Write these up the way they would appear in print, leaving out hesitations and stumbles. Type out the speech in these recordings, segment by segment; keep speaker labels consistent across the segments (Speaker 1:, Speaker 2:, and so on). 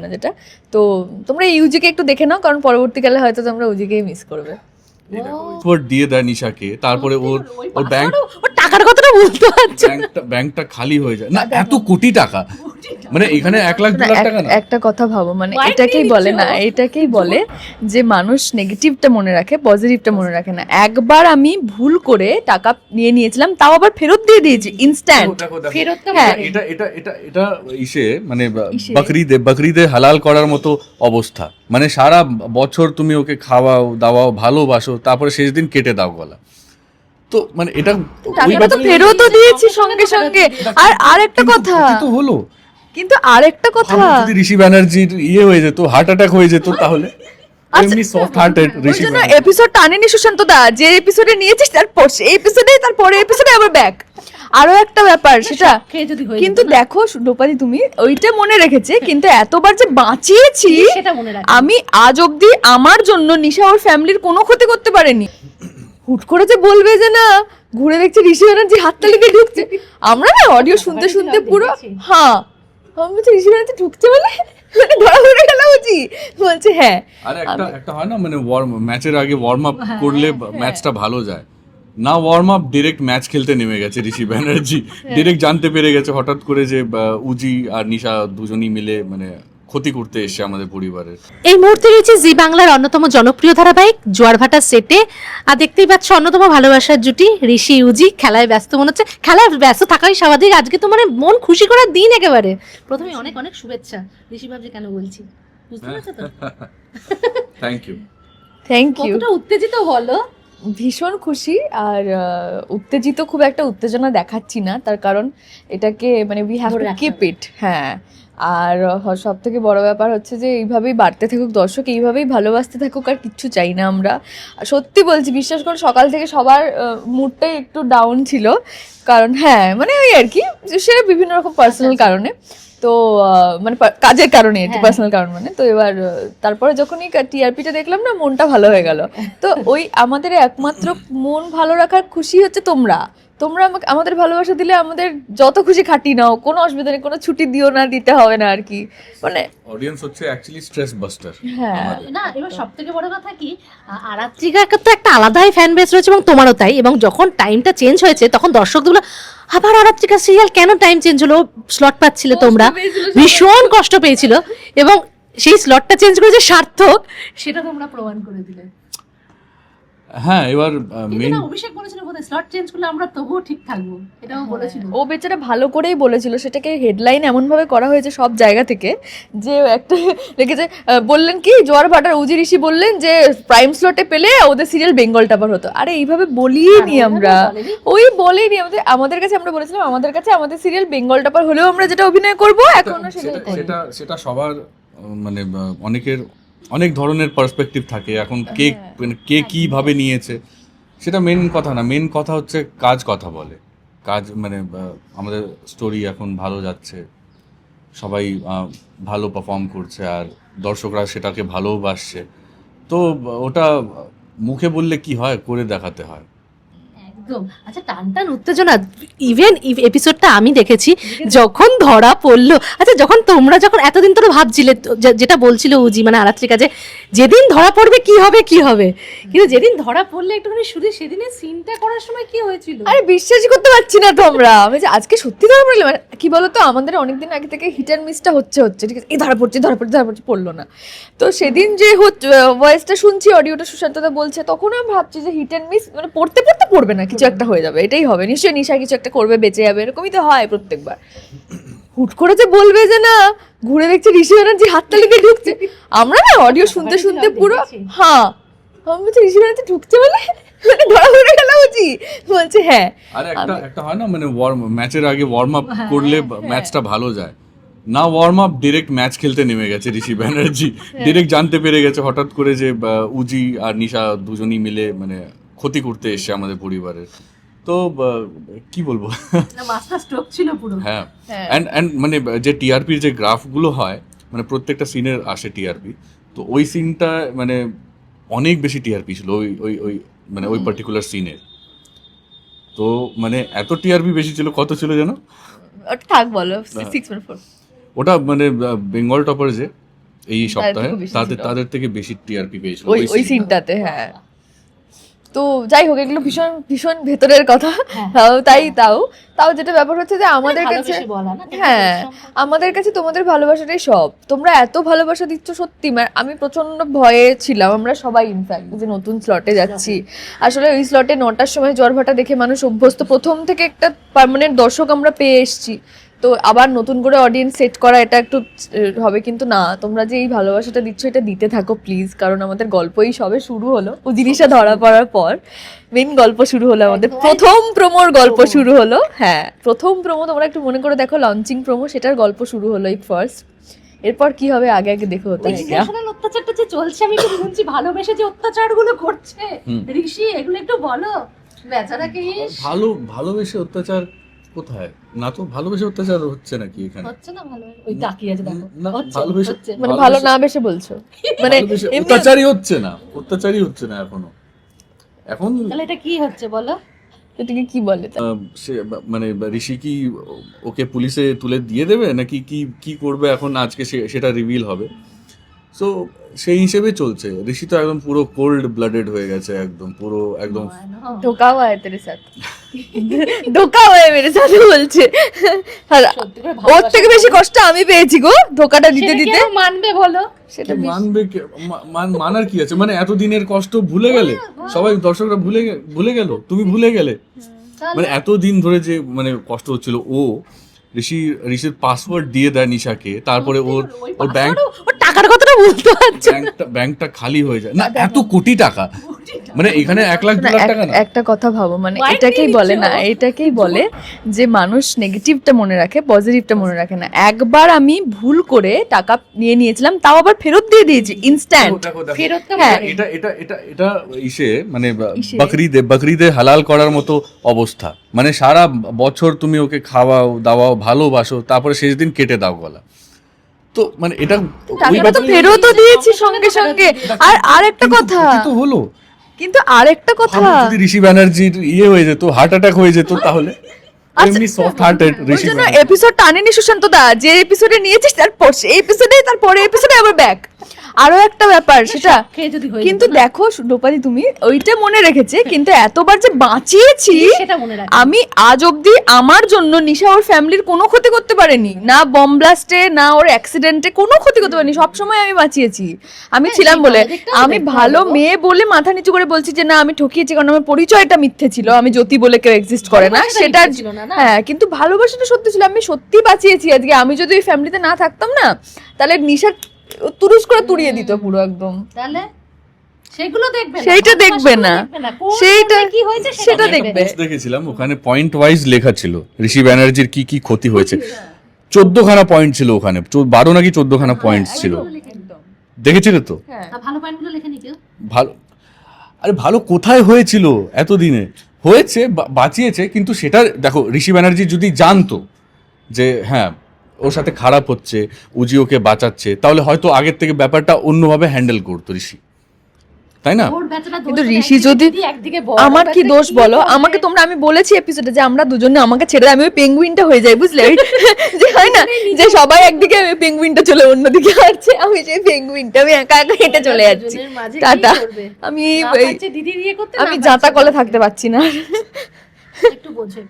Speaker 1: না যেটা। তো তোমরা ইউজিকে একটু দেখে নাও, কারণ পরবর্তীকালে হয়তো তোমরা ইউজিকেই মিস করবে।
Speaker 2: পাসওয়ার্ড দিয়ে দেয় নিশাকে, তারপরে ওর ব্যাংক
Speaker 1: ওর টাকার কথাটা বলতে পারছো,
Speaker 2: ব্যাংকটা খালি হয়ে যায় না, এত কোটি টাকা, মানে এখানে 1 লাখ 2 লাখ টাকা না।
Speaker 1: একটা কথা ভাবো, মানে এটাকেই বলে যে মানুষ নেগেটিভটা মনে রাখে, পজিটিভটা মনে রাখে না। একবার আমি ভুল করে টাকা নিয়েছিলাম, তাও আবার ফেরত দিয়ে দিয়েছি ইনস্ট্যান্ট।
Speaker 2: এটা এটা এটা এটা ইসে মানে বকরিদে হালাল করার মতো অবস্থা, মানে সারা বছর তুমি ওকে খাওয়াও দাওয়াও ভালোবাসো, তারপরে শেষ দিন কেটে দাও গলা। তো মানে এটা
Speaker 1: তো ফেরতও দিয়েছি সঙ্গে সঙ্গে। আর আরেকটা কথা
Speaker 2: তো হলো,
Speaker 1: কিন্তু আরেকটা কথা,
Speaker 2: যদি ঋষি ব্যানার্জির হয়ে যেত, হার্ট অ্যাটাক হয়ে যেত, তাহলে এমনি সফট হার্টেড ঋষি ব্যানার্জি।
Speaker 1: এপিসোড টানেনি সুশান্ত দা, যে এপিসোডে নিয়েছিস তারপর সেই এপিসোডে, তারপরে এপিসোডে আবার ব্যাক। আরো একটা ব্যাপার সেটা কিন্তু দেখো রূপালি, তুমি ওইটা মনে রেখেছে, কিন্তু এতবার যে বাঁচিয়েছি আমি আজ অব্দি আমার জন্য নিশা ওর ফ্যামিলির কোনো ক্ষতি করতে পারেনি। হুট করে যে বলবে যে না, ঘুরে দেখছি ঋষি ব্যানার্জি হাততালি দিয়ে ঢুকছে, আমরা না অডিও শুনতে শুনতে পুরো হ্যাঁ আমি বলছি ঋষি ব্যানার্জি ঢুকছে বলে ধরা ধরে গেল বুঝি, বলছে হ্যাঁ।
Speaker 2: আর একটা হয় না, মানে ম্যাচের আগে ওয়ার্ম আপ করলে ম্যাচটা ভালো যায় না, ওয়ার্ম আপ ডিরেক্ট ম্যাচ খেলতে নেমে গেছে ঋষি ব্যানার্জি, ডিরেক্ট জানতে পেরে গেছে হঠাৎ করে যে উজি আর নিশা দুজনই মিলে মানে ক্ষতি করতে এসছে আমাদের পরিবারের।
Speaker 3: এই মুহূর্তে রয়েছে জি বাংলার অন্যতম জনপ্রিয় ধারাবাহিক জোয়ারভাটা সেটে, আর দেখতেই পাচ্ছ অন্যতম ভালোবাসার জুটি ঋষি উজি খেলায় ব্যস্ত মনে হচ্ছে। খেলায় ব্যস্ত থাকাই স্বাভাবিক, আজকে তো মানে মন খুশি করার দিন একেবারে। প্রথমে অনেক অনেক শুভেচ্ছা। ঋষি ভাবছি কেন বলছি, বুঝতে পারছো তো?
Speaker 2: Thank you.
Speaker 3: কতটা উত্তেজিত বলো?
Speaker 1: ভীষণ খুশি, আর উত্তেজিত খুব একটা উত্তেজনা দেখাচ্ছি না, তার কারণ এটাকে মানে we have to keep it. হ্যাঁ, আর সব থেকে বড় ব্যাপার হচ্ছে যে এইভাবেই বাড়তে থাকুক দর্শক, এইভাবেই ভালোবাসতে থাকুক, আর কিচ্ছু চাই না আমরা। সত্যি বলছি, বিশ্বাস করো সকাল থেকে সবার মুডটাই একটু ডাউন ছিল, কারণ হ্যাঁ মানে ওই আর কি, সে বিভিন্ন রকম পার্সোনাল কারণে, তো মানে কাজের কারণে আর কি, পার্সোনাল কারণ মানে। তো এবার তারপরে যখনই টিআরপিটা দেখলাম না, মনটা ভালো হয়ে গেল। তো ওই আমাদের একমাত্র মন ভালো রাখার খুশি হচ্ছে তোমরা আমাকে আমাদের ভালোবাসা দিলে আমাদের যত খুশি খাটিয়ে নাও, কোনো অসুবিধা নেই, কোনো ছুটি দিও না, দিতে হবে না আর কি। মানে
Speaker 2: অডিয়েন্স হচ্ছে অ্যাকচুয়ালি স্ট্রেস বাস্টার।
Speaker 1: হ্যাঁ
Speaker 3: না, এবার সবথেকে বড় কথা কি, আরাত্রিকার তো একটা আলাদাই ফ্যান বেস রয়েছে, এবং তোমারও তাই। এবং যখন টাইমটা চেঞ্জ হয়েছে তখন দর্শকগুলো আবার আরাত্রিকা সিরিয়াল কেন টাইম চেঞ্জ হলো, স্লট পাচ্ছিলে তোমরা, ভীষণ কষ্ট পেয়েছিল, এবং সেই স্লটটা চেঞ্জ করে যে সার্থক সেটা তোমরা প্রমাণ করে দিলে।
Speaker 2: হ্যাঁ, এবার মেইন
Speaker 3: অভিষেক বলেছিল বোধহয় স্লট চেঞ্জ করলে আমরা তবুও ঠিক থাকবো, এটাও বলেছিল।
Speaker 1: ও বেচারা ভালো করেই বলেছিল, সেটাকে হেডলাইন এমন ভাবে করা হয়েছে সব জায়গা থেকে, যে একটা লিখেছে বললেন কি জোয়ার ভাটার উজি ঋষি বললেন যে প্রাইম স্লটে পেলে ওদের সিরিয়াল বেঙ্গল টাপার হতো। আরে এইভাবে বলিয়ে নি আমরা, ওই বলেইনি আমাদের কাছে, আমরা বলেছিলাম আমাদের কাছে আমাদের সিরিয়াল বেঙ্গল টাপার হলেও আমরা যেটা অভিনয় করবো এখন
Speaker 2: সেটা সবার মানে অনেকের অনেক ধরনের পার্সপেক্টিভ থাকে। এখন কে কিভাবে নিয়েছে সেটা মেন কথা না, মেন কথা হচ্ছে কাজ কথা বলে। কাজ মানে আমাদের স্টোরি এখন ভালো যাচ্ছে, সবাই ভালো পারফর্ম করছে, আর দর্শকরা সেটাকে ভালোবাসছে। তো ওটা মুখে বললে কি হয়, করে দেখাতে হয়।
Speaker 3: একদম। আচ্ছা, টানটান উত্তেজনা, ইভেন এপিসোডটা আমি দেখেছি যখন ধরা পড়লো। আচ্ছা, তোমরা যখন এতদিন ধরে ভাবছিলে, যেটা বলছিল উজি মানে আরাত্রিকা, যে যেদিন ধরা পড়বে কি হবে, কিন্তু যেদিন ধরা পড়লে একটুখানি শুধু সেদিনের সিনটা করার সময় কি হয়েছিল,
Speaker 1: আরে বিশ্বাসই করতে পারছি না তো আমরা, আমি যে আজকে সত্যি ধরা পড়লাম। কি বলতো, আমাদের অনেকদিন আগে থেকে হিট অ্যান্ড মিসটা হচ্ছে, ঠিক আছে, এই ধরা পড়ছে পড়লো না। তো সেদিন যে ভয়েসটা শুনছি, অডিওটা সুশান্তদা বলছে, তখন আমি ভাবছি যে হিট অ্যান্ড মিস মানে পড়বে না, কিছু একটা হয়ে যাবে, এটাই হবে নিশ্চয়ই, নিশা কিছু একটা করবে, বেঁচে যাবে, এরকমই তো হয় প্রত্যেকবার। হুট করে যে বলবে যে না, ঘুরে দেখছি ঋষি ব্যানার্জি হাততালি দিয়ে ঢুকছে, আমরা না অডিও শুনতে শুনতে পুরো হ্যাঁ আমি বলছি ঋষি ব্যানার্জি ঢুকছে বলে ধরা ধরে গেল বুঝি, বলছে হ্যাঁ।
Speaker 2: আর একটা হয় না, মানে ম্যাচের আগে ওয়ার্ম আপ করলে ম্যাচটা ভালো যায় না, ওয়ার্ম আপ ডিরেক্ট ম্যাচ খেলতে নেমে গেছে ঋষি ব্যানার্জি, ডিরেক্ট জানতে পেরে গেছে হঠাৎ করে যে উজি আর নিশা দুজনই মিলে মানে ক্ষতি করতে এসছে আমাদের পরিবারের। তো কি বলবো,
Speaker 3: মাস্টার স্ট্রোক ছিল পুরো।
Speaker 2: হ্যাঁ, এন্ড মানে যে টিআরপির যে গ্রাফগুলো হয়, মানে প্রত্যেকটা সিনের আসে টিআরপি, তো ওই সিনটা মানে অনেক বেশি টিআরপি ছিল ওই ওই ওই মানে ওই পার্টিকুলার সিনের। তো মানে এত টিআরপি বেশি ছিল, কত ছিল যেন,
Speaker 1: থাক বলো 6.4,
Speaker 2: ওটা মানে বেঙ্গল টপার যে এই সপ্তাহে
Speaker 1: থেকে বেশি
Speaker 2: তাদের
Speaker 1: ছিল।
Speaker 2: তাদের থেকে বেশি টিআরপি পেয়েছিল
Speaker 1: ওই ওই সিনটাতে, হ্যাঁ। তো যাই হোক, এগুলো ভীষণ ভীষণ ভেতরের কথা। তাও যেটা ব্যাপার হচ্ছে যে আমাদের কাছে,
Speaker 3: ভালোবেসে বলা না,
Speaker 1: হ্যাঁ, আমাদের কাছে তোমাদের ভালোবাসাটাই সব। তোমরা এত ভালোবাসা দিচ্ছ সত্যি, আমি প্রচন্ড ভয়ে ছিলাম, আমরা সবাই ইনফ্যাক্ট, যে নতুন স্লটে যাচ্ছি। আসলে ওই স্লটে 9টার সময় জ্বর ভাটা দেখে মানুষ অভ্যস্ত, প্রথম থেকে একটা পার্মানেন্ট দর্শক আমরা পেয়ে এসেছি। তো আবার নতুন করে অডিয়েন্স সেট করা এটা একটু হবে, কিন্তু না, তোমরা যে এই ভালোবাসাটা দিচ্ছ এটা দিতে থাকো প্লিজ, কারণ আমাদের গল্পই সবে শুরু হলো। ও জিনিসটা ধরা পড়ার পর মেন গল্প শুরু হলো, আমাদের প্রথম প্রোমোর গল্প শুরু হলো। হ্যাঁ, প্রথম প্রোমো তোমরা একটু মনে করে দেখো, লঞ্চিং প্রোমো, সেটার গল্প শুরু হলো এই ফার্স্ট। এরপর কি হবে আগে আগে দেখো। হতে
Speaker 3: ইমোশনাল অত্যাচারটা যে চলছে, আমি একটু শুনছি ভালোবেসে যে অত্যাচারগুলো করছে ঋষি, এগুলো একটু বলো বেচারাকে।
Speaker 2: ভালোবেসে অত্যাচার কোথায়? না তো ভালোবেসে অত্যাচার হচ্ছে নাকি এখানে?
Speaker 3: হচ্ছে না ভালো, ওই তাকিয়ে আছে দেখো,
Speaker 2: না,
Speaker 3: হচ্ছে,
Speaker 2: ভালোবেসে
Speaker 3: হচ্ছে।
Speaker 1: মানে ভালো না বেশে বলছো, মানে এমনি-
Speaker 2: অত্যাচারই হচ্ছে না এখনো। এখন
Speaker 3: তাহলে এটা কি হচ্ছে বলো?
Speaker 1: এটাকে কি বলে তা?
Speaker 2: সে মানে ঋষি কি ওকে পুলিশে তুলে দিয়ে দেবে নাকি কি করবে এখন, আজকে সেটা রিভিল হবে। সো সেই হিসেবে চলছে। ঋষি তো একদম পুরো কোল্ড ব্লাডেড হয়ে গেছে, একদম
Speaker 1: ধোকা हुआ है तेरे साथ, ধোকা हुआ है मेरे साथ বলছে। আর ওর থেকে বেশি কষ্ট আমি পেয়েছি গো, ধোকাটা দিতে দিতে।
Speaker 3: কেউ মানবে বলো?
Speaker 1: সেটা
Speaker 2: মানবে মানার কি আছে? মানে এতদিনের কষ্ট ভুলে গেলে সবাই, দর্শকরা ভুলে গেল, তুমি ভুলে গেলে। মানে এতদিন ধরে যে মানে কষ্ট হচ্ছিল, ঋষির পাসওয়ার্ড দিয়ে দেয় নিশাকে, তারপরে ওর ব্যাংক,
Speaker 3: ওর টাকার কথাটা বলতে পারছো?
Speaker 2: ব্যাংকটা খালি হয়ে যায় না, এত কোটি টাকা, মানে এখানে 1 লাখ 2 লাখ টাকা না।
Speaker 1: একটা কথা ভাবো, মানে
Speaker 3: Why
Speaker 1: এটাকেই
Speaker 3: নিয়ে
Speaker 1: বলে না,
Speaker 3: নিচ্ছ?
Speaker 1: এটাকেই বলে যে মানুষ নেগেটিভটা মনে রাখে, পজিটিভটা মনে রাখে না। একবার আমি ভুল করে টাকা নিয়েছিলাম, তাও আবার ফেরত দিয়ে দিয়েছি ইনস্ট্যান্ট।
Speaker 2: দেখো,
Speaker 3: ফেরত তো
Speaker 1: হ্যাঁ।
Speaker 3: করে।
Speaker 2: এটা মানে বকরিদে হালাল করার মতো অবস্থা। মানে সারা বছর তুমি ওকে খাওয়াও দাওয়াও ভালোবাসো, তারপরে শেষ দিন কেটে দাও গলা। তো মানে এটা
Speaker 1: টাকাটা তো ফেরতও দিয়েছি সঙ্গে সঙ্গে। আর একটা কথা,
Speaker 2: তো হলো,
Speaker 1: কিন্তু আর একটা কথা,
Speaker 2: যদি ঋষি ব্যানার্জির হয়ে যেত, হার্ট অ্যাটাক হয়ে যেত, তাহলে এমনি সফট হার্টেড ঋষি
Speaker 1: জন্য
Speaker 2: ব্যানার্জি।
Speaker 1: এপিসোড টানেনি সুশান্ত দা, যে এপিসোডে নিয়েছিস তারপর সেই এপিসোডে, তারপরে এপিসোডে আবার ব্যাক। আরো একটা ব্যাপার সেটা,
Speaker 3: খেয়ে যদি হয়ে
Speaker 1: কিন্তু
Speaker 3: যেত না,
Speaker 1: দেখো রূপালি, তুমি ওইটা মনে রেখেছে, কিন্তু এতবার যে বাঁচিয়েছি,
Speaker 3: সেটা মনে রাখো।
Speaker 1: আমি আজ অব্দি আমার জন্য নিশা ওর ফ্যামিলির কোনো ক্ষতি করতে পারেনি, না বম ব্লাস্টে না ওর অ্যাক্সিডেন্টে কোনো ক্ষতি করতে পারেনি, সবসময় আমি বাঁচিয়েছি। আমি ছিলাম
Speaker 3: সেই
Speaker 1: বলে,
Speaker 3: ভালো দিকটাও
Speaker 1: আমি
Speaker 3: দেখতে
Speaker 1: ভালো
Speaker 3: হবে গো।
Speaker 1: মেয়ে বলে মাথা নিচু করে বলছি যে না আমি ঠকিয়েছি, কারণ আমার পরিচয়টা মিথ্যে ছিল, আমি জ্যোতি বলে কেউ এক্সিস্ট করে না,
Speaker 3: ভালোবাসাটা
Speaker 1: সেটার
Speaker 3: মিথ্যে ছিল না, না?
Speaker 1: হ্যাঁ, কিন্তু ভালোবাসাটা সত্যি ছিল, আমি সত্যি বাঁচিয়েছি। আজকে আমি যদি ওই ফ্যামিলিতে না থাকতাম না, তাহলে নিশা তুরুস করে তুড়িয়ে দিত পুরো একদম।
Speaker 3: তাহলে সেগুলো দেখবে না,
Speaker 1: সেইটা দেখবে না,
Speaker 3: কোন
Speaker 1: সেইটা
Speaker 3: ফোনে কি হয়েছে
Speaker 1: সেটা
Speaker 2: আমি একটা
Speaker 1: দেখবে।
Speaker 2: post দেখেছিলাম, ওখানে পয়েন্ট ওয়াইজ লেখা ছিল ঋষি ব্যানার্জির কি ক্ষতি হয়েছে। 14খানা পয়েন্ট ছিল ওখানে, 12 নাকি 14খানা পয়েন্টস ছিল, দেখেছিলে তো?
Speaker 3: ভালো পয়েন্টগুলো লেখেনি কেউ?
Speaker 2: ভালো কোথায় হয়েছিল এতদিনে? হয়েছে, বাঁচিয়েছে, কিন্তু সেটা দেখো, ঋষি ব্যানার্জি যদি জানতো যে হ্যাঁ ওর সাথে খারাপ হচ্ছে, উজি ওকে বাঁচাচ্ছে, তাহলে হয়তো আগের থেকে ব্যাপারটা অন্যভাবে হ্যান্ডেল করতো ঋষি, তাই না?
Speaker 3: ওর বেচারা দোষ
Speaker 1: কিন্তু
Speaker 3: তো
Speaker 1: ঋষি
Speaker 3: একদিকে
Speaker 1: যদি,
Speaker 3: দিদি, একদিকে বড়,
Speaker 1: আমার কি
Speaker 3: বেচারা
Speaker 1: দোষ বলো?
Speaker 3: করবে?
Speaker 1: আমাকে তোমরা, আমি বলেছি এপিসোডে যে আমরা দুজনে, আমাকে ছেড়ে আমি ওই পেঙ্গুইনটা হয়ে যাই, বুঝলে? যে হয় না যে সবাই একদিকে, আমি পেঙ্গুইনটা চলে অন্যদিকে আসছে, আমি সেই পেঙ্গুইনটা, আমি একা একা হেঁটে চলে যাচ্ছি,
Speaker 3: দুজনের মাঝে কি
Speaker 1: টাটা।
Speaker 3: করবে?
Speaker 1: আমি
Speaker 3: না
Speaker 1: এই-
Speaker 3: পারছে দিদি দিয়ে করতে,
Speaker 1: আমি
Speaker 3: না
Speaker 1: জাতা
Speaker 3: পারছে
Speaker 1: কলে
Speaker 3: না।
Speaker 1: থাকতে পারছি না।
Speaker 3: একটু বোঝো।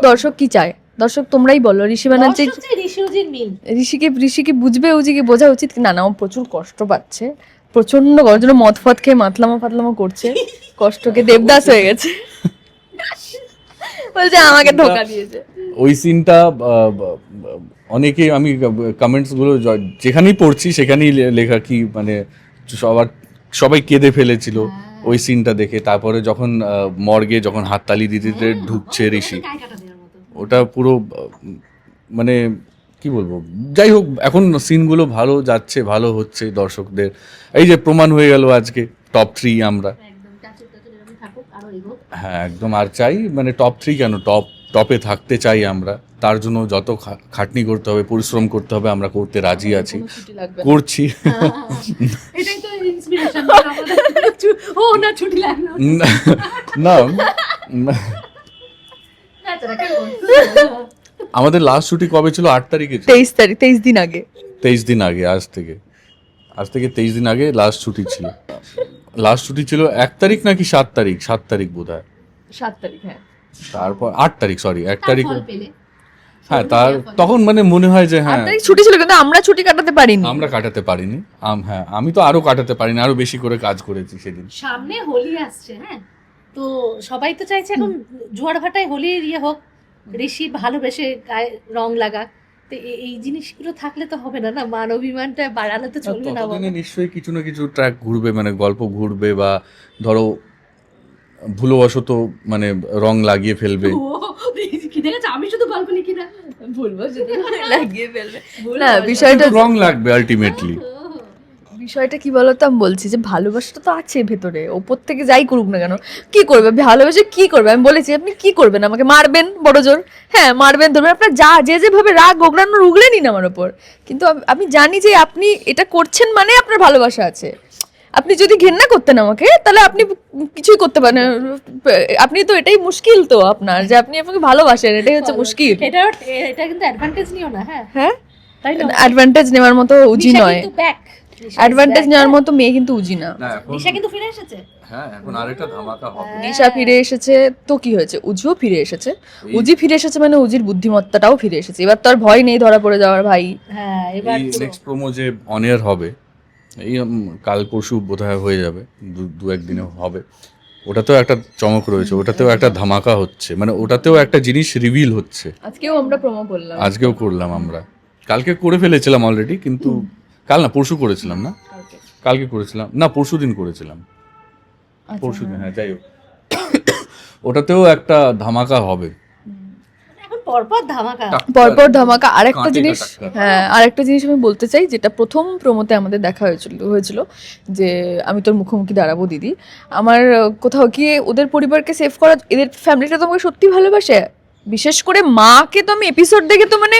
Speaker 1: দর্শক কি চায়? দর্শক তোমরাই বলো, ঋষি ব্যানার্জি,
Speaker 3: দর্শক চাই ঋষি উজির মিল।
Speaker 1: ঋষিকে বুঝবে, উজিকে বোঝা উচিত না, না ও প্রচুর কষ্ট পাচ্ছে, প্রচন্ড গর্জন, মদ ফদ খেয়ে মাতলামো করছে, কষ্টকে দেবদাস হয়ে গেছে, বলছে আমাকে ধোকা দিয়েছে।
Speaker 2: ওই সিনটা অনেকেই, আমি কমেন্টস গুলো যেখানেই পড়ছি সেখানেই লেখা কি মানে সবাই কেঁদে ফেলেছিল ওই সিনটা দেখে। তারপরে যখন মর্গে যখন হাততালি দিতে ঢুকছে ঋষি,
Speaker 3: গায়ে কাটা দেওয়ার মতো।
Speaker 2: ওটা পুরো মানে কি বলবো, যাই হোক, এখন সিনগুলো ভালো যাচ্ছে, ভালো হচ্ছে, দর্শকদের এই যে প্রমাণ হয়ে গেল আজকে টপ 3 আমরা।
Speaker 3: একদম টাচে এরকম থাকুক, আরো এগোক।
Speaker 2: হ্যাঁ একদম, আর চাই মানে টপ 3 কেন, টপে থাকতে চাই আমরা। তার জন্য যত খাটনি করতে হবে, পরিশ্রম করতে হবে, আমরা করতে রাজি আছি, করছি।
Speaker 3: এটাই তো ইন্সপিরেশন। ও না ছুটি লাগলো
Speaker 2: না,
Speaker 3: বেচারা কেন?
Speaker 2: আমাদের লাস্ট ছুটি কবে ছিল? 8 তারিখে ছিল।
Speaker 1: 23 তারিখ, 23 দিন আগে।
Speaker 2: 23 দিন আগে, আজ থেকে 23 দিন আগে লাস্ট ছুটি ছিল। লাস্ট ছুটি ছিল 1 তারিখ নাকি 7 তারিখ বোধ হয়।
Speaker 1: 7 তারিখ, হ্যাঁ।
Speaker 2: তারপর 8 তারিখ, সরি 1 তারিখ।
Speaker 3: ফল পেলে।
Speaker 2: হ্যাঁ, তখন মানে মনে হয় যে
Speaker 1: 8
Speaker 2: হ্যাঁ
Speaker 1: তারিখ ছুটি ছিল, কিন্তু আমরা ছুটি কাটাতে পারিনি।
Speaker 2: আমরা কাটাতে পারিনি। হ্যাঁ, আমি তো আরো কাটাতে পারিনি, আরো বেশি করে কাজ করেছি সেদিন।
Speaker 3: সামনে হোলি আসছে, হ্যাঁ, তো সবাই তো চাইছে এখন জোয়ার ভাটায় হোলির হোক, ঋষি ভালোবেসে গায়ে রং লাগা, তো এই জিনিসগুলো থাকলে তো হবে না, না মান অভিমানটা বাড়ালে তো চলবে না।
Speaker 2: ততদিনে নিশ্চয়ই কিছু না কিছু ট্র্যাক ঘুরবে, মানে গল্প ঘুরবে, বা ধরো ভুলবশত মানে রং লাগিয়ে ফেলবে।
Speaker 3: কি দেখেছ, আমি শুধু গল্প লিখি না,
Speaker 1: ভুলবো যদি লাগিয়ে ফেলবে। না, বিষয়টা
Speaker 2: রং লাগবে আলটিমেটলি।
Speaker 1: বিষয়টা কি বলতো, আমি বলছি যে ভালোবাসাটা তো আছে ভেতরে, ওপর থেকে যাই করুক না কেন, কি করবে ভালোবেসে, কি করবে? আমি বলেছি আপনি কি করবেন, আমাকে মারবেন বড় জোর, হ্যাঁ মারবেন, ধরবেন, আপনার যা যেভাবে রাগ ওগড়ানোর উগড়ে নিন আমার ওপর, কিন্তু আমি জানি যে আপনি এটা করছেন মানে আপনার ভালোবাসা আছে। আপনি যদি ঘেন্না করতেন আমাকে, তাহলে আপনি কিছুই করতে পারেন। আপনি তো এটাই মুশকিল তো আপনার, যে আপনি আমাকে ভালোবাসেন, এটাই হচ্ছে মুশকিল।
Speaker 3: এটা কিন্তু অ্যাডভান্টেজ নিও না, হ্যাঁ
Speaker 1: হ্যাঁ,
Speaker 3: তাই না?
Speaker 1: অ্যাডভান্টেজ নেওয়ার মতো উজি নয়,
Speaker 3: ব্যাক
Speaker 1: অ্যাডভান্টেজ নেওয়ার মতো মেয়ে কিন্তু উজি না।
Speaker 3: নিশা কিন্তু ফিরে এসেছে।
Speaker 2: হ্যাঁ, এখন আরেকটা ধামাকা হবে।
Speaker 1: নিশা ফিরে এসেছে তো কি হয়েছে, উজিও ফিরে এসেছে। উজি ফিরে এসেছে মানে উজির বুদ্ধিমত্তাটাও ফিরে এসেছে। এবার তো আর ভয় নেই ধরা পড়ে যাওয়ার, ভাই।
Speaker 3: হ্যাঁ, এবার
Speaker 2: এই নেক্সট প্রোমো যে অন এয়ার হবে, এই কাল পরশু বোধহয় হয়ে যাবে, দু একদিনে হবে। ওটাতেও একটা চমক রয়েছে, ওটাতেও একটা ধামাকা হচ্ছে, মানে ওটাতেও একটা জিনিস রিভিল হচ্ছে।
Speaker 1: আজকেও আমরা প্রোমো করলাম,
Speaker 2: আজকেও করলাম আমরা, কালকে করে ফেলেছিলাম অলরেডি, কিন্তু কাল না পরশু করেছিলাম, না কালকে করেছিলাম, না পরশু দিন করেছিলাম, পরশু দিন, হ্যাঁ যাই হোক। ওটাতেও একটা ধামাকা হবে,
Speaker 3: এখন পরপর ধামাকা।
Speaker 1: পরপর ধামাকা। আরেকটা
Speaker 2: কাঁটে
Speaker 1: জিনিস,
Speaker 2: কাটা।
Speaker 1: হ্যাঁ আরেকটা জিনিস আমি বলতে চাই, যেটা প্রথম প্রোমোতে আমাদের দেখা হয়েছিল যে আমি তোর মুখোমুখি দাঁড়াবো দিদি। আমার কোথাও গিয়ে ওদের পরিবারকে সেভ করা, এদের ফ্যামিলিটা তো আমাকে সত্যি ভালোবাসে। বিশেষ করে মাকে তো আমি এপিসোড দেখে তো মানে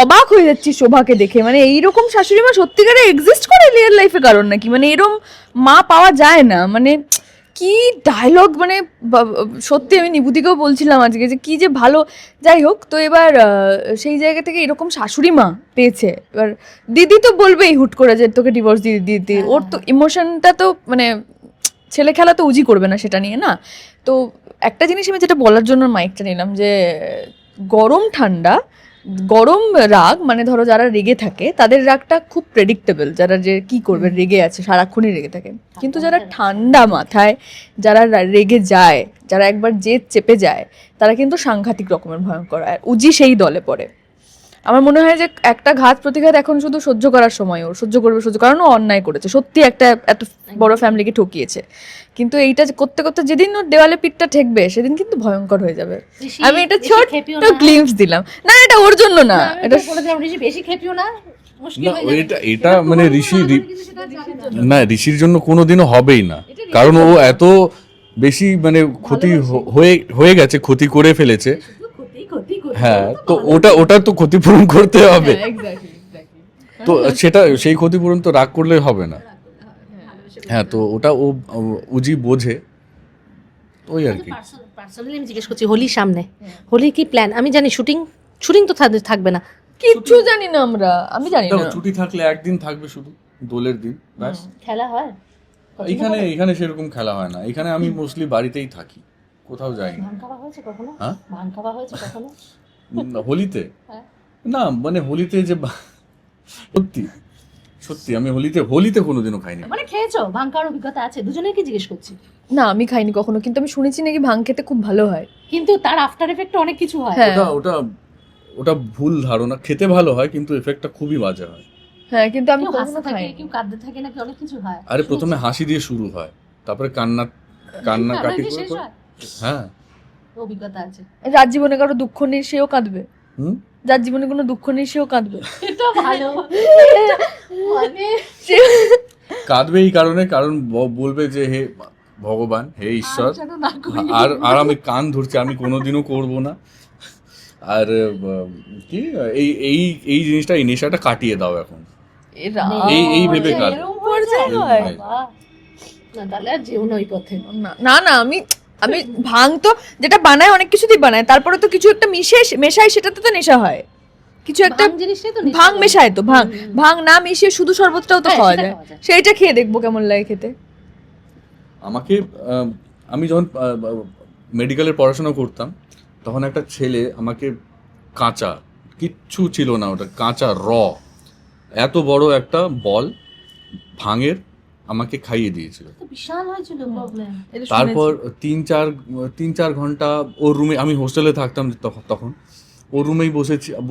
Speaker 1: অবাক হয়ে যাচ্ছি শোভাকে দেখে, মানে এইরকম শাশুড়ি মা সত্যিকারে এক্সিস্ট করে রিয়েল লাইফে, কারণ নাকি মানে এরম মা পাওয়া যায় না। মানে কি ডায়লগ, মানে সত্যি আমি নিভূতিকেও বলছিলাম আজকে যে কি যে ভালো। যাই হোক, তো এবার সেই জায়গা থেকে এরকম শাশুড়ি মা পেয়েছে। এবার দিদি তো বলবেই হুট করে যে তোকে ডিভোর্স দিয়ে দিতে, ওর তো ইমোশনটা তো মানে ছেলে খেলা তো উজি করবে না সেটা নিয়ে, না। তো একটা জিনিস আমি যেটা বলার জন্য মাইকটা নিলাম, যে গরম ঠান্ডা, গরম রাগ, মানে ধরো যারা রেগে থাকে তাদের রাগটা খুব প্রেডিক্টেবল, যারা যে কি করবে রেগে আছে সারাক্ষণই রেগে থাকে। কিন্তু যারা ঠান্ডা মাথায়, যারা রেগে যায়, যারা একবার জেদ চেপে যায়, তারা কিন্তু সাংঘাতিক রকমের ভয়ঙ্কর। আর উজি সেই দলে পড়ে। আমার মনে হয় যে একটা ঘাত প্রতিঘাত এখন শুধু সহ্য করার সময়, ওর সহ্য করবে, কারণ ও অন্যায় করেছে, সত্যি একটা এত বড় ফ্যামিলিকে ঠকিয়েছে। কিন্তু এইটা করতে করতে যেদিন ওর দেওয়ালে পিঠটা ঠেকবে, সেদিন কিন্তু ভয়ঙ্কর হয়ে যাবে। আমি এটা ছোট্ট গ্লিম্পস দিলাম, না এটা ওর জন্য না, এটা
Speaker 3: বেশি খেপিও না,
Speaker 2: না এটা মানে না ঋষির জন্য কোনোদিনও হবেই না, কারণ ও এত বেশি মানে ক্ষতি হয়ে গেছে, ক্ষতি করে ফেলেছে। হ্যাঁ, তো ওটা তো ক্ষতিপূরণ করতে হবে, তো সেটা সেই ক্ষতিপূরণ তো রাগ করলে হবে না। হ্যাঁ, তো ওটা ও উজি বোঝে, ওই আর কি।
Speaker 3: পার্সোনালি আমি জিজ্ঞেস করছি, হোলির সামনে, হোলির কি প্ল্যান? আমি জানি শুটিং তো থাকবে না,
Speaker 1: কিচ্ছু জানি না আমরা, আমি জানি না।
Speaker 2: ছুটি থাকলে একদিন থাকবে শুধু, দোলের দিন, ব্যাস।
Speaker 3: খেলা হয়
Speaker 2: এখানে সেরকম খেলা হয় না, এখানে আমি মোস্টলি বাড়িতেই থাকি, কোথাও যাই না।
Speaker 3: ভাং খাওয়া হয়েছে কখনো?
Speaker 2: হ্যাঁ,
Speaker 3: ভাং খাওয়া হয়েছে কখনো?
Speaker 2: হোলিতে না, মানে হোলিতে যে সত্যি আমি হোলিতে কোনোদিনও খাইনি।
Speaker 3: মানে খেয়েছো? ভাং খাওয়ার অভিজ্ঞতা আছে? দুজনেই কি জিজ্ঞেস করছি।
Speaker 1: না, আমি খাইনি কখনো, কিন্তু আমি শুনেছি নাকি ভাং খেতে খুব ভালো হয়,
Speaker 3: কিন্তু তার আফটার এফেক্ট অনেক কিছু হয়।
Speaker 2: ওটা ভুল ধারণা, খেতে ভালো হয় কিন্তু এফেক্টটা খুবই বাজে হয়।
Speaker 1: হ্যাঁ, কিন্তু আমি
Speaker 3: কেউ
Speaker 1: কখনো
Speaker 3: হাসতে থাকে,
Speaker 1: খাইনি।
Speaker 3: কেউ কাঁদতে থাকে, নাকি অনেক কিছু হয়।
Speaker 2: আরে প্রথমে হাসি দিয়ে শুরু হয়, তারপরে কান্না কাটি করে।
Speaker 3: শেষ হয়।
Speaker 2: হ্যাঁ,
Speaker 3: অভিজ্ঞতা আছে।
Speaker 1: যার জীবনে কারো দুঃখ নেই সেও কাঁদবে,
Speaker 2: হুম,
Speaker 1: যার জীবনে কোনো দুঃখ নেই সেও কাঁদবে।
Speaker 3: এটা ভালো, মানে
Speaker 2: কাঁদবে এই কারণে, কারণ বলবে যে হে ভগবান, হে ঈশ্বর, আর আমি কান ধরছি, আমি কোনোদিনও করব না। আর কি এই জিনিসটা, এই নেশাটা কাটিয়ে দাও এখন, এই ভেবে কাজ।
Speaker 3: না, তাহলে আর যেও না ওই পথে।
Speaker 1: না না, আমি ভাং তো যেটা বানায় অনেক কিছু দিয়ে বানায়, তারপরে তো কিছু একটা মেশায়, সেটাতে তো নেশা হয়। কিছু একটা
Speaker 3: ভাং জিনিসটাই তো নেশা
Speaker 1: ভাং
Speaker 3: করে।
Speaker 1: মেশায় তো, ভাং না মিশিয়ে শুধু শরবতটাও তো
Speaker 3: হ্যাঁ,
Speaker 1: খাওয়া
Speaker 3: সেটা
Speaker 1: যায়,
Speaker 3: খাওয়া যায়।
Speaker 1: সেইটা খেয়ে দেখবো কেমন লাগে খেতে।
Speaker 2: আমাকে আমি যখন মেডিকেলের পড়াশোনা করতাম তখন একটা ছেলে আমাকে কাঁচা, কিচ্ছু ছিল না ওটা, কাঁচা এত বড় একটা বল ভাঙের আমাকে খাইয়ে দিয়েছিল।
Speaker 3: তো বিশাল হয়েছিল প্রবলেম।
Speaker 2: তারপর 3-4 ঘন্টা ওর রুমে, আমি হোস্টেলে থাকতাম তখন, ওর রুমেই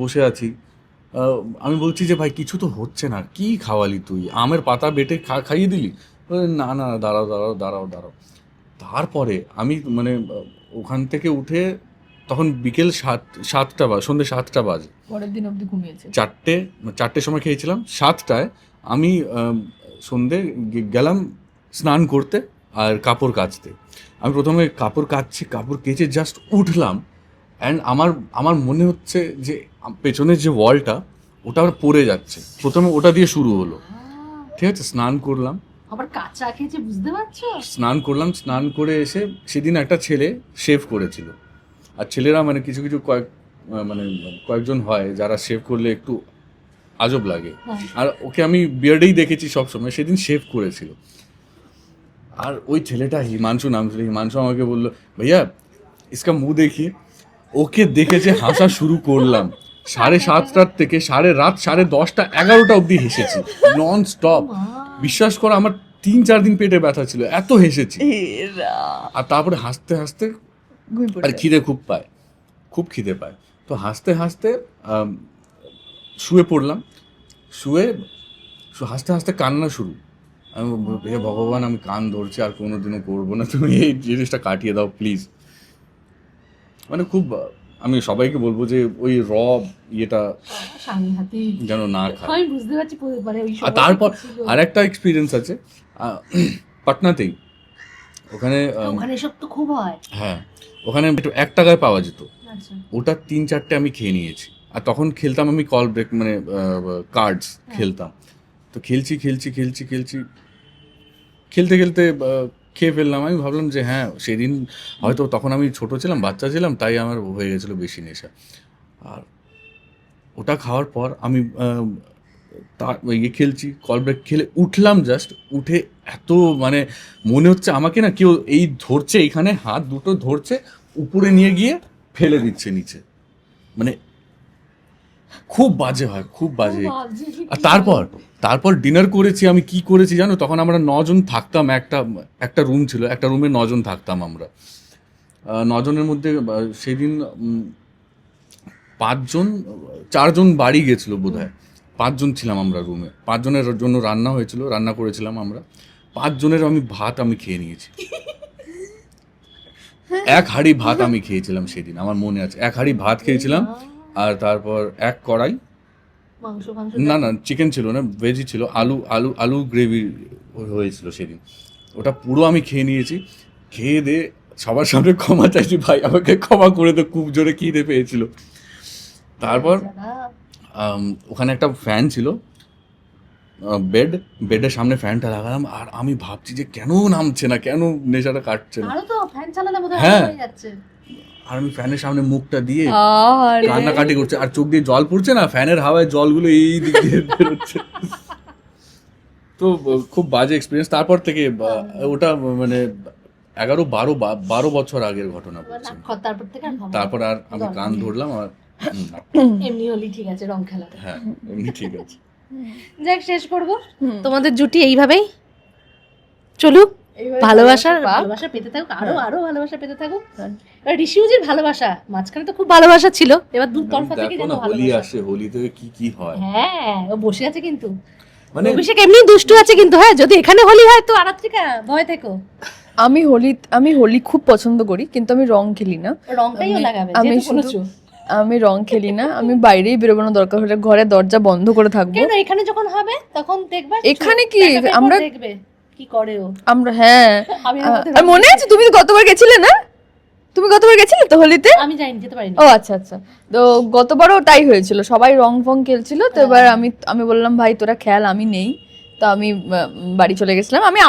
Speaker 2: বসে আছি। আমি বলছি যে ভাই কিছু তো হচ্ছে না, কি খাওয়ালি তুই, আমের পাতা বেটে খাইয়ে দিলি? না না, দাঁড়াও। তারপরে আমি মানে ওখান থেকে উঠে, তখন বিকেল 7টা সন্ধ্যে 7টা বাজে,
Speaker 1: পরের দিন অবধি ঘুমিয়েছে।
Speaker 2: 4টের সময় খেয়েছিলাম, 7টায় আমি সন্ধ্যে গেলাম স্নান করতে আর কাপড় কাচতে। আমি প্রথমে কাপড় কেচে জাস্ট উঠলাম, অ্যান্ড আমার মনে হচ্ছে যে পেছনের যে ওয়ালটা ওটা পড়ে যাচ্ছে, প্রথমে ওটা দিয়ে শুরু হলো। ঠিক আছে, স্নান করলাম,
Speaker 3: আবার কাঁচা খেয়েছে, বুঝতে পারছো?
Speaker 2: স্নান করে এসে সেদিন একটা ছেলে শেভ করেছিল। আর ছেলেরা মানে কিছু কয়েকজন হয় যারা শেভ করলে একটু আজব লাগে, আর ওকে আমি বিয়ার্ডেই দেখেছি সবসময়, সেদিন শেভ করেছিল। আর ওই ছেলেটা হিমাংশু নাম ছিল, হিমাংশু আমাকে বললো ভাইয়া ইসকা মুখ দেখিয়ে। ওকে দেখেছে হাসা শুরু করলাম, 7:30টার থেকে রাত 10:30, 11টা অবধি হেসেছি নন স্টপ। বিশ্বাস করো আমার 3-4 দিন পেটে ব্যথা ছিল, এত হেসেছি। আর তারপরে হাসতে হাসতে, আর খিদে খুব খিদে পায়, তো হাসতে হাসতে শুয়ে পড়লাম। হাসতে হাসতে কান্না শুরু। আমি হে ভগবান, আমি কান ধরছি, আর কোনোদিনও করবো না, তুমি এই জিনিসটা কাটিয়ে দাও প্লিজ। মানে খুব, আমি সবাইকে বলবো যে ওই ইয়েটা
Speaker 3: সাংঘাতিক
Speaker 2: যেন না খায়।
Speaker 3: আমি বুঝতে পারছি মানে ওই
Speaker 2: আর তারপর আরেকটা এক্সপিরিয়েন্স আছে পাটনাতেই, ওখানে
Speaker 3: সব তো খুব হয়।
Speaker 2: হ্যাঁ, ওখানে একটু 1 টাকায় পাওয়া যেত,
Speaker 3: আচ্ছা,
Speaker 2: ওটা 3-4টে আমি খেয়ে নিয়েছি। আর তখন খেলতাম আমি কল ব্রেক, মানে কার্ডস খেলতাম। তো খেলতে খেলতে খেয়ে ফেললাম। আমি ভাবলাম যে হ্যাঁ, সেদিন হয়তো তখন আমি ছোট ছিলাম, বাচ্চা ছিলাম, তাই আমার হয়ে গেছিলো বেশি নেশা। আর ওটা খাওয়ার পর আমি খেলছি, কল ব্রেক খেলে উঠলাম, জাস্ট উঠে এত মানে মনে হচ্ছে আমাকে না কেউ এই ধরছে, এইখানে হাত দুটো ধরছে, উপরে নিয়ে গিয়ে ফেলে দিচ্ছে নিচে, মানে খুব বাজে হয়, খুব বাজে। আর তারপর ডিনার করেছি। আমি কি করেছি জানো, তখন আমরা 9 জন থাকতাম, একটা রুম ছিল, একটা রুমে 9 জন থাকতাম আমরা। 9 জনের মধ্যে সেদিন 4 জন বাড়ি গেছিল বোধহয়, 5 জন ছিলাম আমরা রুমে। 5 জনের জন্য রান্না করেছিলাম আমরা। 5 জনের আমি খেয়ে নিয়েছি। 1 হাঁড়ি ভাত আমি খেয়েছিলাম সেদিন, আমার মনে আছে। 1 হাঁড়ি ভাত খেয়েছিলাম, আর তারপর 1 কড়াই
Speaker 3: মাংস
Speaker 2: না চিকেন ছিল না, ভেজি ছিল, আলু গ্রেভি হয়েছিল সেদিন। ওটা পুরো আমি খেয়ে নিয়েছি। খেয়ে দিয়ে সবার সামনে ক্ষমা চাইছি, ভাই আমাকে ক্ষমা করে দে, খুব জোরে খিদে পেয়েছিল। তারপর ওখানে একটা ফ্যান ছিল, বেডের সামনে ফ্যানটা লাগালাম, আর আমি ভাবছি যে কেন নামছে না, কেন নেশাটা কাটছে না।
Speaker 3: আরো তো ফ্যান চালালে বোধহয়
Speaker 2: হ্যাঁ।
Speaker 3: হয়ে যাচ্ছে।
Speaker 2: আর আমি ফ্যানের সামনে মুখটা দিয়ে কান্নাকাটি করছে, আর চোখ দিয়ে জল পড়ছে না, ফ্যানের হাওয়ায় জলগুলো এই দিক দিয়ে বেরোচ্ছে। তো খুব বাজে এক্সপিরিয়েন্স। তারপর থেকে ওটা মানে 11-12 বছর আগের ঘটনা বলছি।
Speaker 3: তারপর থেকে আর ভাবা
Speaker 2: তারপর আর আমি কান ধরলাম, আর
Speaker 3: এমনি হলি ঠিক আছে, রং খেলা।
Speaker 2: হ্যাঁ, এমনি ঠিক আছে।
Speaker 3: যাক, শেষ করব। তোমাদের জুটি এইভাবেই চলুক, ভালোবাসা পেতে থাকুক, আরো ভালোবাসা পেতে থাকুক। এবার ঋষিউজির ভালোবাসা, মাঝখানে তো খুব ভালোবাসা ছিল, এবার দু তরফা থেকে
Speaker 2: দেখো
Speaker 3: যেন
Speaker 2: না, হোলি
Speaker 3: ভালোবাসা।
Speaker 2: আসে, হোলি থেকে কি হয়।
Speaker 3: হ্যাঁ, ও বসে আছে কিন্তু,
Speaker 2: মানে
Speaker 3: অভিষেক এমনি দুষ্টু আছে কিন্তু। হ্যাঁ, যদি এখানে হোলি হয় তো আরাত্রিকা ভয় থেকো।
Speaker 1: আমি হোলি খুব পছন্দ করি, কিন্তু আমি রং খেলি না।
Speaker 3: রংটাইও লাগাবে,
Speaker 1: আমি
Speaker 3: যেহেতু
Speaker 1: শুধু
Speaker 3: বলেছো।
Speaker 1: আমি রং খেলি না, আমি বাইরেই বেরোনো, দরকার হলে ঘরে দরজা বন্ধ করে থাকবো।
Speaker 3: কেন, এখানে যখন হবে তখন দেখবা।
Speaker 1: এখানে কি
Speaker 3: আমরা দেখবে কি করে ও।
Speaker 1: আমরা, হ্যাঁ,
Speaker 3: আমি
Speaker 1: আর মনে আছে তুমি গতবার গেছিলে না? তুমি গতবার গেছিলে তো হোলিতে?
Speaker 3: আমি যাইনি, যেতে পারিনি।
Speaker 1: ও আচ্ছা, তো গতবারও তাই হয়েছিল, সবাই রং ফং খেলছিল। তো এবার আমি বললাম ভাই তোরা খেল, আমি নেই। তো আমি বাড়ি চলে গেছিলাম। আমি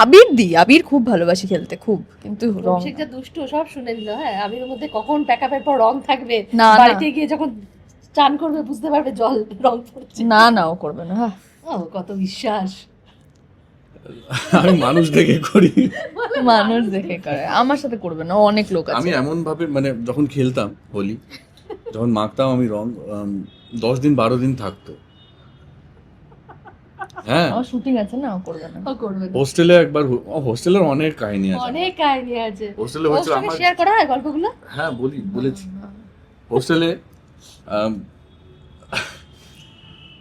Speaker 1: আবির খুব ভালোবাসি খেলতে, খুব, কিন্তু রং
Speaker 3: অভিষেক যা দুষ্টু সব শুনে নিল। হ্যাঁ, আবির মধ্যে কখন প্যাকআপের পর রং থাকবে,
Speaker 1: না।
Speaker 3: বাড়িতে গিয়ে যখন চান করবে, বুঝতে পারবে জল রং পড়ছে।
Speaker 1: না না ও করবে না, হ্যাঁ।
Speaker 3: ও কত বিশ্বাস।
Speaker 2: আমি মানুষ দেখে করি।
Speaker 1: মানুষ দেখে করে, আমার সাথে করবে না, ও অনেক লোক
Speaker 2: আমি
Speaker 1: আছে।
Speaker 2: এমন ভাবে মানে যখন খেলতাম হোলি, যখন মাখতাম আমি রং 10 দিন 12 দিন থাকতো। হ্যাঁ,
Speaker 1: আমার শুটিং আছে না, ও করবে না।
Speaker 3: ও করবে না।
Speaker 2: হোস্টেলে একবার হোস্টেলের অনেক কাহিনী আছে।
Speaker 3: অনেক কাহিনী আছে।
Speaker 2: হোস্টেলে
Speaker 3: ওর
Speaker 2: হয়েছিল
Speaker 3: সঙ্গে
Speaker 2: আমার,
Speaker 3: শেয়ার করা হয় গল্পগুলো?
Speaker 2: হ্যাঁ বলেছি। হোস্টেলে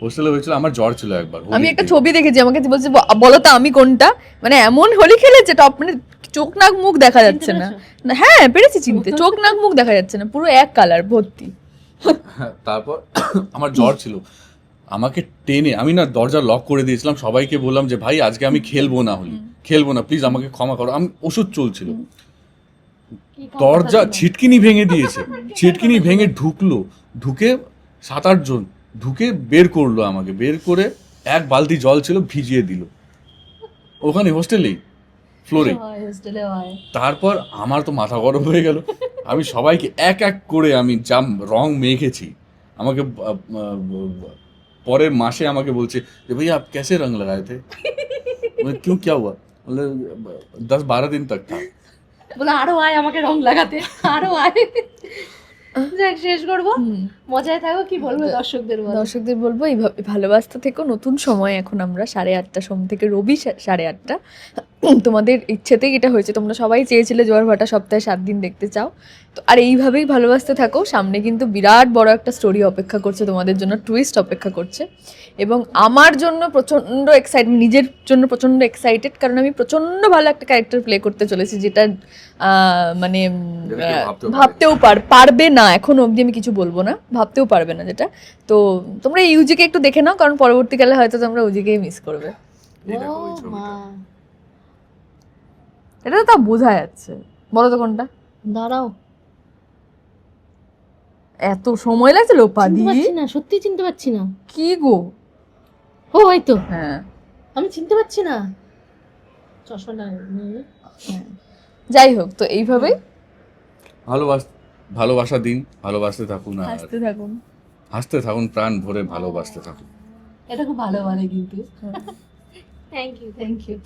Speaker 2: হোস্টেলে হয়েছিল আমার জ্বর ছিল একবার।
Speaker 1: আমি
Speaker 2: হোলির
Speaker 1: একটা
Speaker 2: দিন।
Speaker 1: ছবি দেখেছি, আমাকে বলছে বলো তো আমি কোনটা, মানে এমন হোলি খেলেছে টপ, মানে চোখ নাক মুখ দেখা যাচ্ছে না। না, হ্যাঁ পেরেছি চিনতে, চোখ নাক মুখ দেখা যাচ্ছে না, পুরো এক কালার ভর্তি।
Speaker 2: হ্যাঁ, তারপর আমার জ্বর ছিল, আমাকে টেনে, আমি না দরজা লক করে দিয়েছিলাম, সবাইকে বললাম যে ভাই আজকে আমি খেলবো না, হোলি খেলবো না, প্লিজ আমাকে ক্ষমা করো। আমি ওষুধ চলছিল, দরজা ছিটকিনি ভেঙে দিয়েছে, ছিটকিনি ভেঙে ঢুকে 7-8 জন ঢুকে বের করলো আমাকে, বের করে এক বালতি জল ছিল ভিজিয়ে দিল ওখানে হোস্টেলেই ফ্লোরে।
Speaker 3: হোস্টেলে হয়।
Speaker 2: তারপর আমার তো মাথা গরম হয়ে গেল, আমি সবাইকে এক এক করে আমি যা রং মেখেছি, আমাকে পরের মাসে আমাকে বলছে যে ভাই আপ कैसे रंग लगाए थे, क्यों क्या हुआ, বলে 10-12 दिन तक था।
Speaker 3: বলে আরো আয় আমাকে রং লাগাতে, আরো আয়। যাক, শেষ করবো, মজায় থাকো, কি বলবো দর্শকদের বলো?
Speaker 1: দর্শকদের বলবো এইভাবে ভালোবাসতে থেকো। নতুন সময় এখন আমরা 8:30 সোম থেকে রবি 8:30, তোমাদের ইচ্ছেতেই এটা হয়েছে, তোমরা সবাই চেয়েছিলে জোয়ার ভাটা সপ্তাহে 7 দিন দেখতে চাও, তো আর এইভাবেই ভালোবাসতে থাকো। সামনে কিন্তু বিরাট বড় একটা স্টোরি অপেক্ষা করছে তোমাদের জন্য, টুইস্ট অপেক্ষা করছে, এবং আমার জন্য প্রচণ্ড এক্সাইটমেন্ট, নিজের জন্য প্রচণ্ড এক্সাইটেড, কারণ আমি প্রচণ্ড ভালো একটা ক্যারেক্টার প্লে করতে চলেছি, যেটা মানে
Speaker 2: যেটা কেউ
Speaker 1: ভাবতেও পারবে না, এখন অবধি আমি কিছু বলবো না, ভাবতেও পারবে না যেটা। তো তোমরা ইউজিকে একটু দেখে নাও, কারণ পরবর্তীকালে হয়তো তোমরা ইউজিকেই মিস করবে।
Speaker 2: এই দেখো ওই
Speaker 3: ও
Speaker 2: ছবিটা।
Speaker 3: মা,
Speaker 1: এটা তো তা বোঝা যাচ্ছে, বলো তো কোনটা।
Speaker 3: দাঁড়াও,
Speaker 1: এত সময় লাগছে লোপা
Speaker 3: চিনতে
Speaker 1: দি,
Speaker 3: পারছি না, সত্যি চিনতে পারছি না।
Speaker 1: কি গো।
Speaker 3: ও এই তো,
Speaker 1: হ্যাঁ,
Speaker 3: আমি চিনতে পারছি না, চশমাটা নিয়ে।
Speaker 1: যাই হোক, তো এইভাবেই
Speaker 2: ভালোবাসা দিন, ভালোবাসতে থাকুন, আর
Speaker 1: হাসতে থাকুন।
Speaker 2: হাসতে থাকুন, প্রাণ ভরে ভালোবাসতে থাকুন।
Speaker 3: এটা খুব ভালো বলে কিন্তু। Thank you.